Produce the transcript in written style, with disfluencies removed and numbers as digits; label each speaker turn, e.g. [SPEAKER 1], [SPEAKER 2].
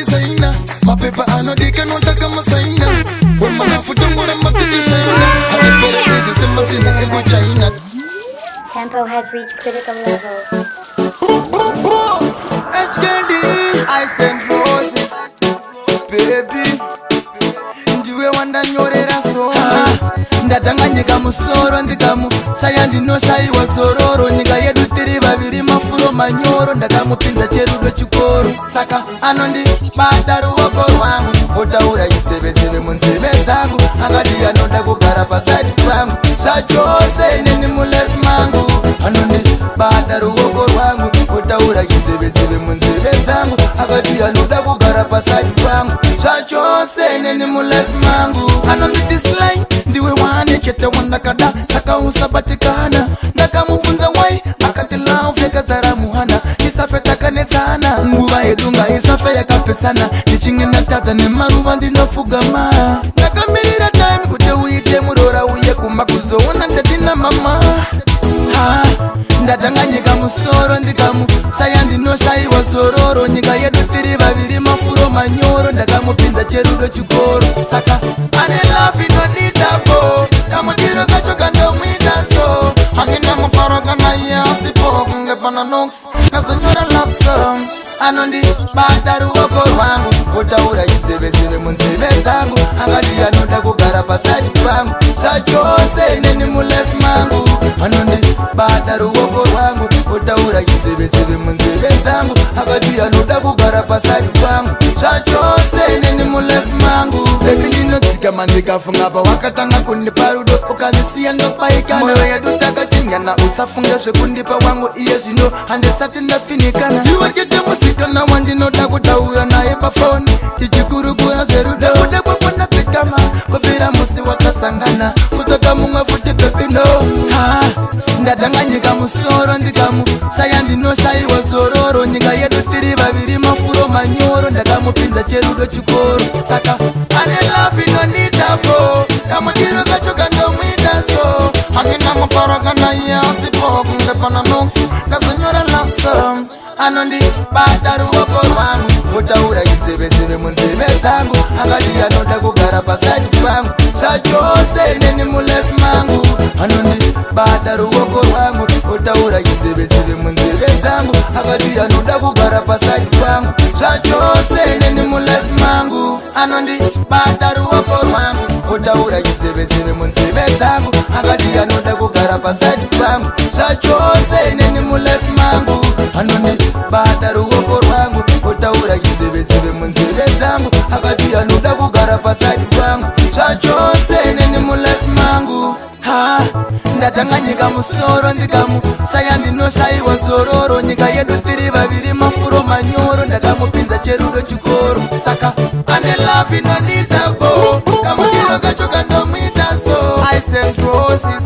[SPEAKER 1] designer. Mapepa anodika notaka masaina. Wema nafutungura makicha shaina. Hakipere hizi sema sina ego China.
[SPEAKER 2] Tempo has reached critical level.
[SPEAKER 1] HKD, I send roses. Baby, ndiwe wanda nyorera so. Ndatanga nyika musoro ndikamu Shaya ndino shaiwa sororo. Nyika yedu tiri babiri mafuro manyoro. Ndakamupinza cherudo chikoro. Saka anondi badaru wako rwangu. Otaura yisebe munzebe zangu. Angadi anoda kugara pasadi kwangu. Shachose nini mulef mangu. Anondi badaru wako rwangu. Otaura yisebe munzebe zangu. Angadi anoda kugara pasadi kwangu. Shachose nini mulef mangu. Anondi dislike ndiwe wane kete wanakada. Saka usabatikana. Ndakamufunza wai akatila ufeka zara muhana. Isafeta kanetana nguva edunga isafe yakapesana. Nichingena tata ne maruva ndinofugama. Nakamirira time kute uite murora uye kumakuzo una ndadina mama. Ndatanga nyika musoro ndikamu Shaya ndino shaiwa sororo. Nyika yedu tiri babiri mafuro manyoro. Ndakamupinza cherudo chikoro. Saka ane love inonitabo. Kamudiro kacho kando mwita so. Hangina mufaro kana ye asipo. Ngepana nox nasonyora love song. Anondi badaru wako rwangu. Otaura yisebe munzebe zangu. Angadi anoda kugara pasadi kwangu. Shachose nini mulef mangu. Anondi badaru wako rwangu. Otaura yisebe munzebe zangu. Angadi anoda kugara pasadi kwangu. Shachose nini mulef mangu. Baby nino tsika mandika funga pa wakatanga kundiparudo. Ukanisiya ndopaikana. Moyo yedu takachingana usafunga shekundipa wangu iye zino. Hande sati nafinikana. Iwe kete musikana wandinoda kutaura nae pa phone. Tichikurukura zeruda ude kwakona fikama. Kopira musi watasangana. Kutoka munga futi pepino. Ndatanga nyika musoro ndikamu Shaya ndino shaiwa sororo. Nyika yedu tiri babiri mafuro manyoro. Ndakamupinza cherudo chikoro. Saka ane love inonitabo. Kamudiro kacho kando mwita so. Hangina mafaro kana ye asipo. Ngepana nox nasonyora love song. Anondi badaru wako rwangu. Otaura yisebe munzebe zangu. Angadi anoda kugara pasadi kwangu. Shachose nini mulef mangu. Anondi badaru wako rwangu. Otaura yisebe munzebe zangu. Angadi anoda kugara pasadi kwangu. Shachose nini mulef mangu. Anondi badaru wako rwangu. Otaura yisebe munzebe zangu. Angadi anoda kugara pasadi kwangu. Shachose nini mulef mangu. Anondi badaru wako rwangu. Otaura yisebe munzebe zangu. Angadi anoda kugara pasadi kwangu. Shachose nini mulef mangu. Ndatanga nyika musoro ndikamu Shaya ndino shaiwa sororo. Nyika yedu tiri babiri mafuro manyoro. Ndakamupinza cherudo chikoro. Saka ane love inonitabo. Kamudiro kacho kando mwita so. I send roses.